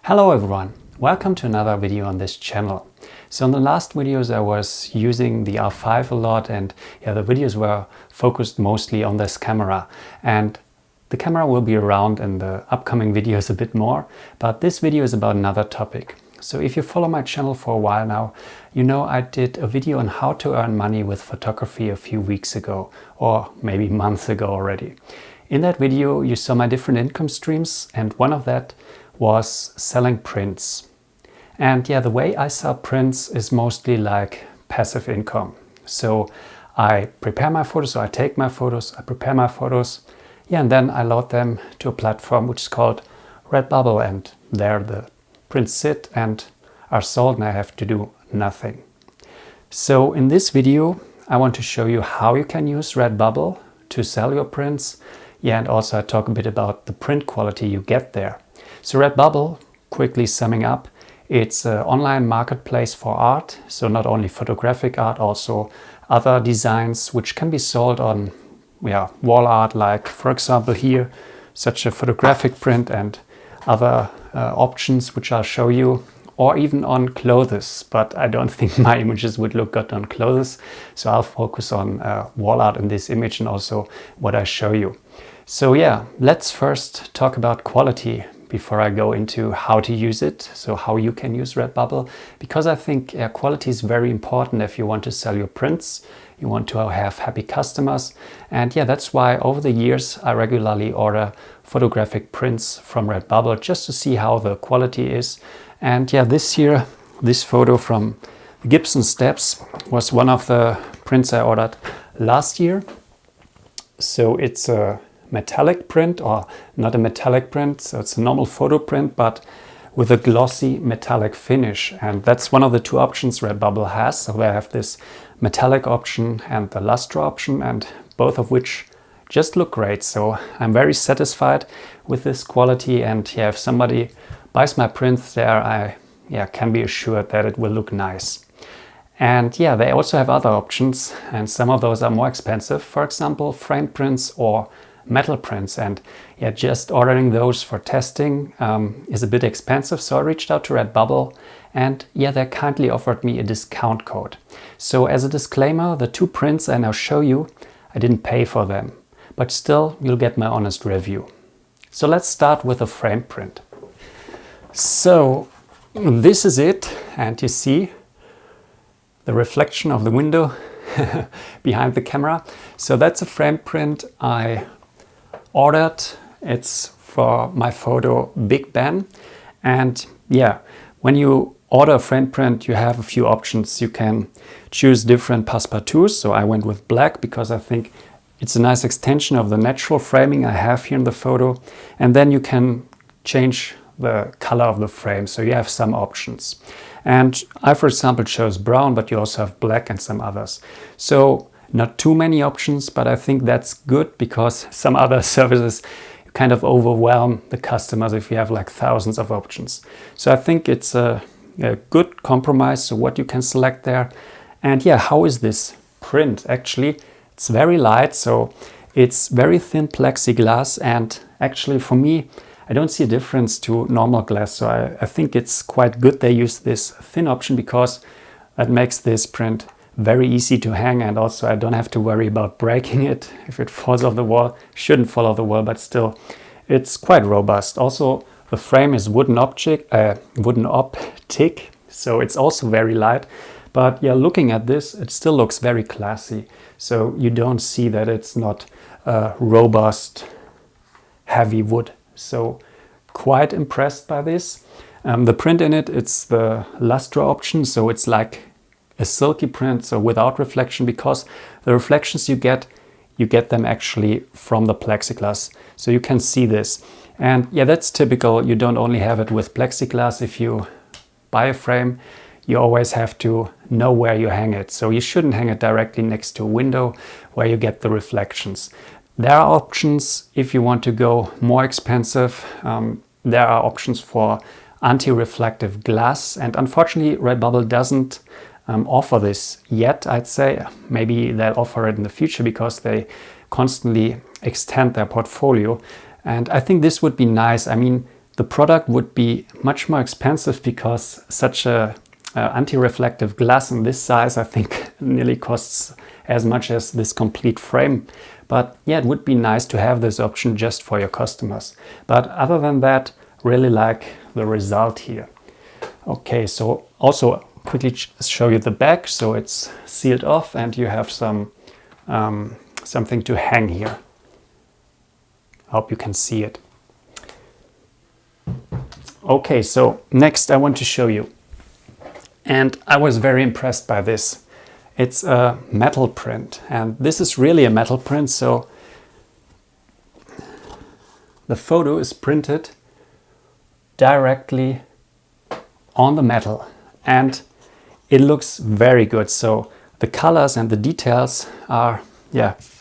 Hello everyone, welcome to another video on this channel. So in the last videos I was using the R5 a lot, and the videos were focused mostly on this camera, and the camera will be around in the upcoming videos a bit more, but this video is about another topic. So if you follow my channel for a while now, you know I did a video on how to earn money with photography a few weeks ago, or maybe months ago already. In that video you saw my different income streams, and one of that was selling prints. And the way I sell prints is mostly like passive income. So I prepare my photos, so I take my photos, I prepare my photos, and then I load them to a platform which is called Redbubble, and there the prints sit and are sold and I have to do nothing. So in this video I want to show you how you can use Redbubble to sell your prints, and also I talk a bit about the print quality you get there. So Redbubble, quickly summing up, it's an online marketplace for art. So not only photographic art, also other designs which can be sold on wall art, like for example here, such a photographic print, and other options which I'll show you, or even on clothes. But I don't think my images would look good on clothes. So I'll focus on wall art in this image and also what I show you. So let's first talk about quality before I go into how to use it, so how you can use Redbubble, because I think quality is very important if you want to sell your prints, you want to have happy customers. And that's why over the years I regularly order photographic prints from Redbubble just to see how the quality is. And this year, this photo from the Gibson Steps was one of the prints I ordered last year. So it's a metallic print, or not a metallic print, so it's a normal photo print but with a glossy metallic finish, and that's one of the two options Redbubble has. So they have this metallic option and the luster option, and both of which just look great. So I'm very satisfied with this quality, and if somebody buys my prints there, I can be assured that it will look nice. And they also have other options, and some of those are more expensive, for example frame prints or metal prints, and just ordering those for testing is a bit expensive. So I reached out to Redbubble, and they kindly offered me a discount code. So as a disclaimer, the two prints I now show you, I didn't pay for them, but still you'll get my honest review. So let's start with a frame print. So this is it, and you see the reflection of the window behind the camera. So that's a frame print I ordered. It's for my photo Big Ben. And when you order a frame print, you have a few options. You can choose different passepartouts. So I went with black because I think it's a nice extension of the natural framing I have here in the photo. And then you can change the color of the frame. So you have some options. And I, for example, chose brown, but you also have black and some others. So not too many options, but I think that's good, because some other services kind of overwhelm the customers if you have like thousands of options. So I think it's a good compromise, so what you can select there. And how is this print? Actually, it's very light, so it's very thin plexiglass, and actually for me, I don't see a difference to normal glass. So I think it's quite good they use this thin option, because that makes this print very easy to hang, and also I don't have to worry about breaking it if it falls off the wall. Shouldn't fall off the wall, but still it's quite robust. Also the frame is wooden optic, so it's also very light. But looking at this, it still looks very classy. So you don't see that it's not robust, heavy wood. So quite impressed by this. The print in it, it's the luster option, so it's like a silky print, so without reflection, because the reflections you get them actually from the plexiglass. So you can see this. And that's typical. You don't only have it with plexiglass. If you buy a frame, you always have to know where you hang it. So you shouldn't hang it directly next to a window where you get the reflections. There are options if you want to go more expensive. There are options for anti-reflective glass, and unfortunately Redbubble doesn't offer this yet. I'd say maybe they'll offer it in the future, because they constantly extend their portfolio, and I think this would be nice. I mean, the product would be much more expensive because such a anti-reflective glass in this size, I think, nearly costs as much as this complete frame. But yeah, it would be nice to have this option just for your customers. But other than that, really like the result here. Okay, so also quickly show you the back. So it's sealed off and you have some something to hang here. Hope you can see it. Okay, so next I want to show you, and I was very impressed by this. It's a metal print, and this is really a metal print. So the photo is printed directly on the metal and it looks very good. So the colors and the details are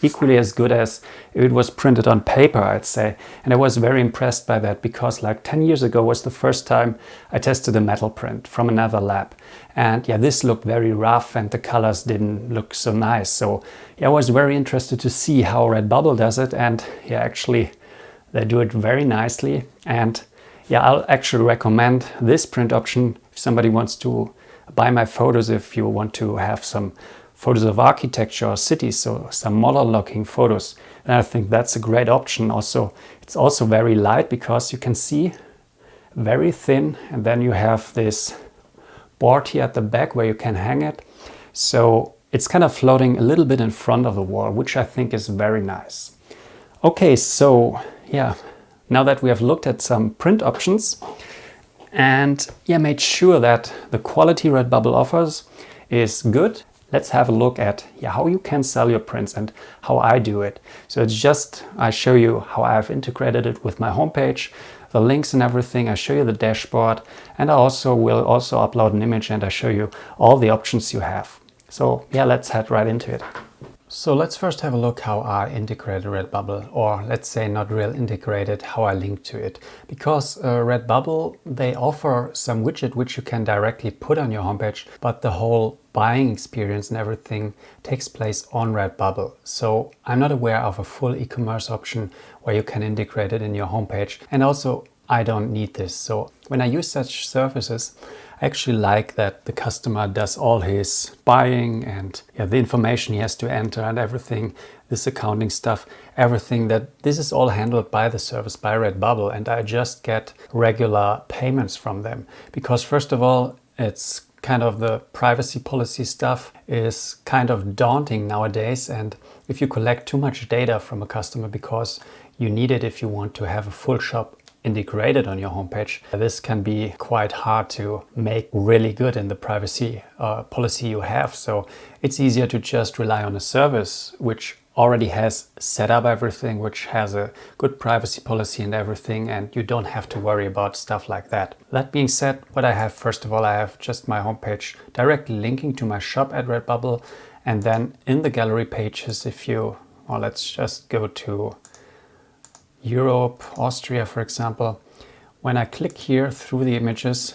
equally as good as if it was printed on paper, I'd say. And I was very impressed by that because like 10 years ago was the first time I tested a metal print from another lab. And yeah, this looked very rough and the colors didn't look so nice. So yeah, I was very interested to see how Redbubble does it. And yeah, actually they do it very nicely. And yeah, I'll actually recommend this print option if somebody wants to buy my photos, if you want to have some photos of architecture or cities, so some model looking photos. And I think that's a great option. Also, it's also very light because you can see very thin, and then you have this board here at the back where you can hang it. So it's kind of floating a little bit in front of the wall, which I think is very nice. Okay, so yeah, now that we have looked at some print options and yeah, made sure that the quality Redbubble offers is good, let's have a look at how you can sell your prints and how I do it. So it's just, I show you how I've integrated it with my homepage, the links and everything. I show you the dashboard, and I also will upload an image and I show you all the options you have. So yeah, let's head right into it. So let's first have a look how I integrated Redbubble, or let's say not real integrated, how I link to it. Because Redbubble, they offer some widget which you can directly put on your homepage, but the whole buying experience and everything takes place on Redbubble. So I'm not aware of a full e-commerce option where you can integrate it in your homepage. And also I don't need this. So when I use such services, I actually like that the customer does all his buying and the information he has to enter and everything, this accounting stuff, everything, that this is all handled by the service, by Redbubble, and I just get regular payments from them. Because first of all, it's kind of the privacy policy stuff is kind of daunting nowadays, and if you collect too much data from a customer because you need it if you want to have a full shop integrated on your homepage, this can be quite hard to make really good in the privacy policy you have. So it's easier to just rely on a service which already has set up everything, which has a good privacy policy and everything, and you don't have to worry about stuff like that. That being said, what I have, first of all, I have just my homepage directly linking to my shop at Redbubble, and then in the gallery pages, if you, well, let's just go to Europe, Austria, for example. When I click here through the images,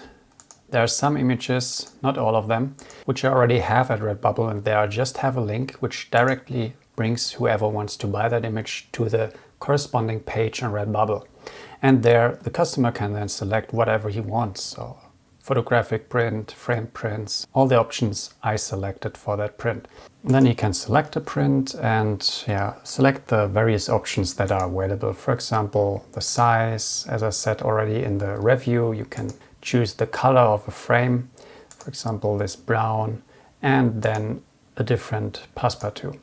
there are some images, not all of them, which I already have at Redbubble, and there I just have a link which directly brings whoever wants to buy that image to the corresponding page on Redbubble. And there the customer can then select whatever he wants. So photographic print, frame prints, all the options I selected for that print. Then you can select a print and select the various options that are available. For example, the size, as I said already in the review, you can choose the color of a frame, for example, this brown, and then a different passepartout.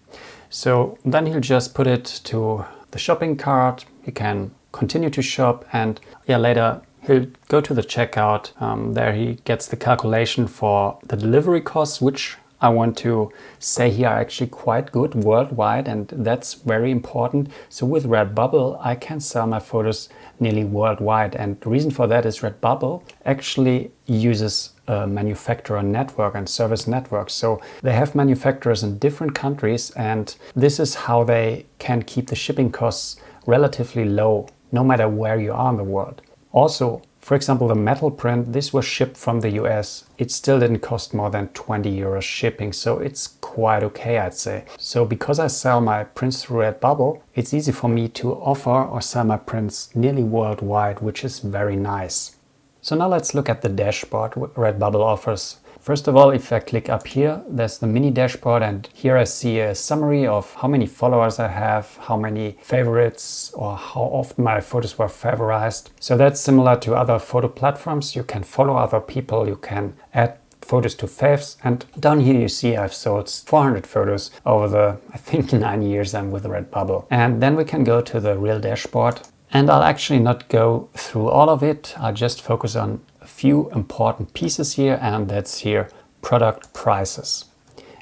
So then he'll just put it to the shopping cart. He can continue to shop, and later he'll go to the checkout. There he gets the calculation for the delivery costs, which I want to say here are actually quite good worldwide, and that's very important. So with Redbubble, I can sell my photos nearly worldwide. And the reason for that is Redbubble actually uses a manufacturer network and service network. So they have manufacturers in different countries, and this is how they can keep the shipping costs relatively low, no matter where you are in the world. Also, For example, the metal print, this was shipped from the US. It still didn't cost more than 20 euros shipping, so it's quite okay, I'd say. So because I sell my prints through Redbubble, it's easy for me to offer or sell my prints nearly worldwide, which is very nice. So now let's look at the dashboard Redbubble offers. First of all, if I click up here, there's the mini dashboard, and here I see a summary of how many followers I have, how many favorites, or how often my photos were favorized. So that's similar to other photo platforms. You can follow other people, you can add photos to faves, and down here you see I've sold 400 photos over the, I think, 9 years I'm with Redbubble. And then we can go to the real dashboard. And I'll actually not go through all of it. I'll just focus on a few important pieces here, and that's here product prices.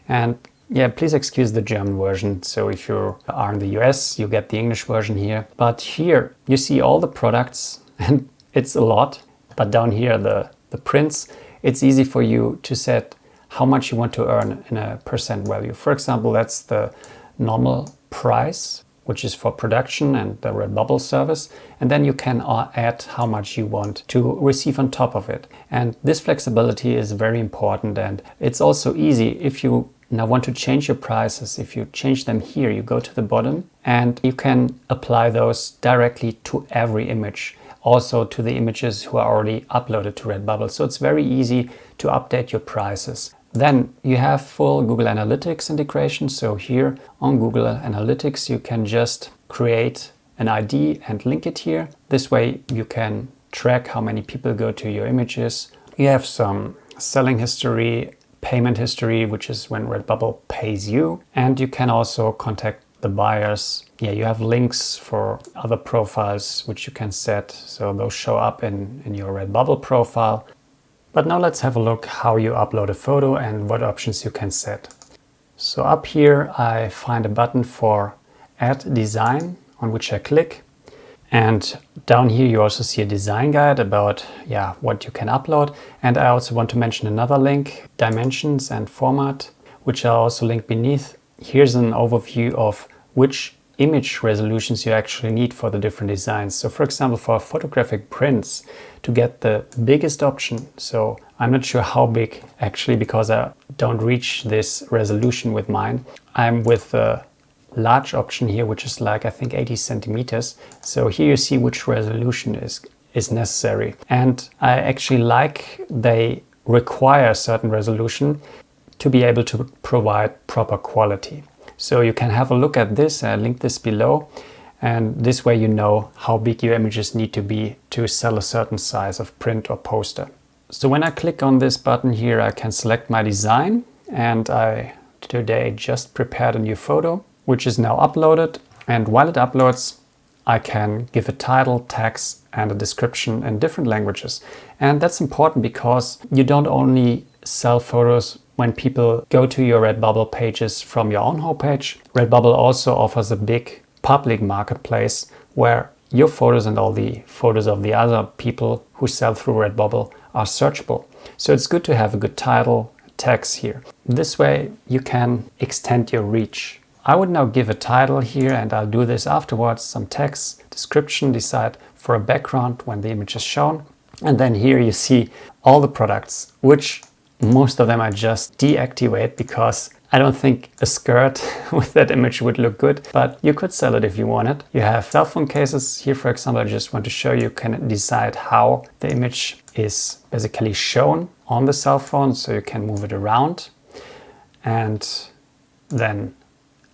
And yeah, please excuse the German version. So if you are in the US, you get the English version here. But here you see all the products, and it's a lot. But down here, the prints, it's easy for you to set how much you want to earn in a percent value. For example, that's the normal price, which is for production and the Redbubble service. And then you can add how much you want to receive on top of it. And this flexibility is very important. And it's also easy if you now want to change your prices. If you change them here, you go to the bottom and you can apply those directly to every image, also to the images who are already uploaded to Redbubble. So it's very easy to update your prices. Then you have full Google Analytics integration. So here on Google Analytics, you can just create an ID and link it here. This way you can track how many people go to your images. You have some selling history, payment history, which is when Redbubble pays you. And you can also contact the buyers. Yeah, you have links for other profiles, which you can set. So those show up in your Redbubble profile. But now let's have a look how you upload a photo and what options you can set. So up here I find a button for Add Design, on which I click. And down here you also see a design guide about what you can upload. And I also want to mention another link, dimensions and format, which I'll also link beneath. Here's an overview of which image resolutions you actually need for the different designs. So for example, for photographic prints, to get the biggest option, so I'm not sure how big actually because I don't reach this resolution with mine. I'm with the large option here, which is like I think 80 centimeters. So here you see which resolution is necessary. And I actually like they require a certain resolution to be able to provide proper quality. So you can have a look at this, I link this below, and this way you know how big your images need to be to sell a certain size of print or poster. So when I click on this button here, I can select my design, and I today just prepared a new photo, which is now uploaded. And while it uploads, I can give a title, text, and a description in different languages. And that's important because you don't only sell photos when people go to your Redbubble pages from your own homepage. Redbubble also offers a big public marketplace where your photos and all the photos of the other people who sell through Redbubble are searchable. So it's good to have a good title, text here. This way you can extend your reach. I would now give a title here, and I'll do this afterwards, some text, description, decide for a background when the image is shown. And then here you see all the products, which most of them I just deactivate because I don't think a skirt with that image would look good, but you could sell it if you wanted. You have cell phone cases. Here, for example, I just want to show you can decide how the image is basically shown on the cell phone, so you can move it around and then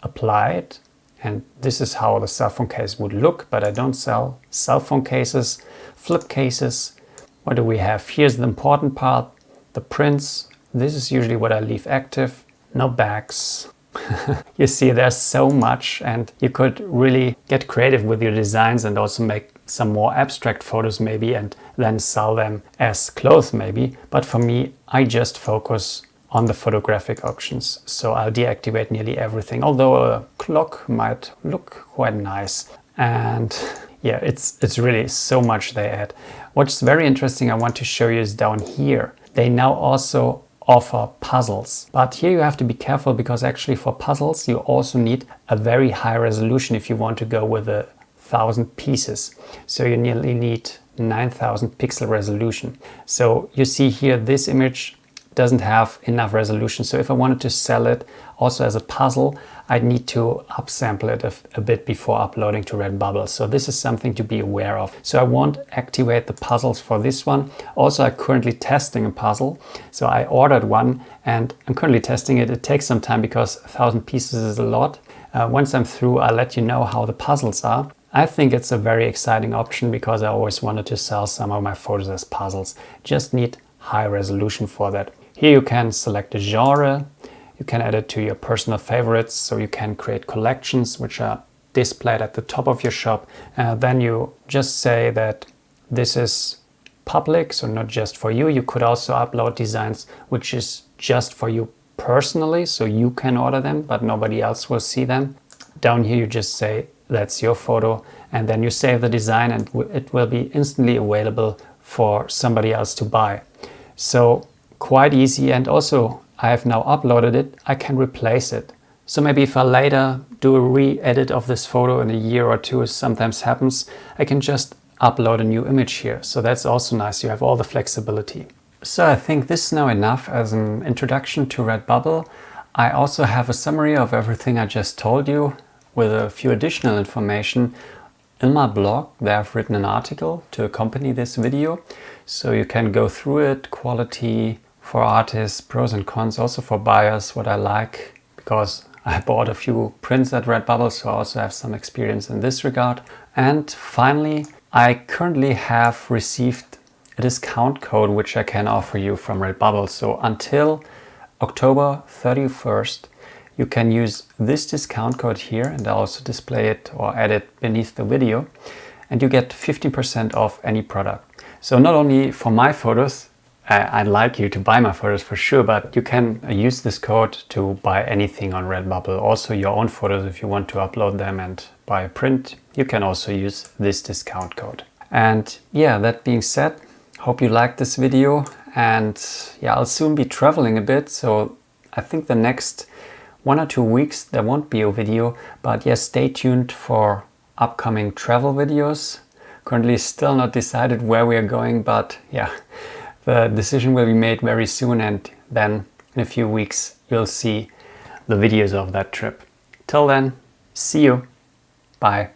apply it. And this is how the cell phone case would look, but I don't sell cell phone cases. Flip cases. What do we have? Here's the important part. The prints, this is usually what I leave active. No bags. You see there's so much, and you could really get creative with your designs and also make some more abstract photos maybe and then sell them as clothes maybe. But for me, I just focus on the photographic options. So I'll deactivate nearly everything, although a clock might look quite nice. And yeah, it's really so much they add. What's very interesting I want to show you is down here. They now also offer puzzles. But here you have to be careful because actually for puzzles you also need a very high resolution if you want to go with 1,000 pieces. So you nearly need 9000 pixel resolution. So you see here, this image doesn't have enough resolution. So if I wanted to sell it also as a puzzle, I'd need to upsample it a bit before uploading to Redbubble. So this is something to be aware of. So I won't activate the puzzles for this one. Also, I'm currently testing a puzzle. So I ordered one and I'm currently testing it. It takes some time because 1000 pieces is a lot. Once I'm through, I'll let you know how the puzzles are. I think it's a very exciting option because I always wanted to sell some of my photos as puzzles. Just need high resolution for that. Here you can select a genre. You can add it to your personal favorites, so you can create collections which are displayed at the top of your shop. Then you just say that this is public, so not just for you. You could also upload designs which is just for you personally, so you can order them, but nobody else will see them. Down here you just say that's your photo, and then you save the design and it will be instantly available for somebody else to buy. So quite easy, and also I have now uploaded it, I can replace it. So maybe if I later do a re-edit of this photo in a year or two, as sometimes happens, I can just upload a new image here. So that's also nice, you have all the flexibility. So I think this is now enough as an introduction to Redbubble. I also have a summary of everything I just told you with a few additional information. In my blog, there I've written an article to accompany this video. So you can go through it, quality, for artists, pros and cons, also for buyers, what I like, because I bought a few prints at Redbubble, so I also have some experience in this regard. And finally, I currently have received a discount code which I can offer you from Redbubble. So until October 31st, you can use this discount code here, and I'll also display it or add it beneath the video, and you get 15% off any product. So not only for my photos, I'd like you to buy my photos for sure, but you can use this code to buy anything on Redbubble. Also your own photos, if you want to upload them and buy a print, you can also use this discount code. And yeah, that being said, hope you liked this video, and yeah, I'll soon be traveling a bit. So I think the next 1 or 2 weeks there won't be a video, but yeah, stay tuned for upcoming travel videos. Currently still not decided where we are going, but yeah, the decision will be made very soon, and then in a few weeks you'll see the videos of that trip. Till then, see you. Bye.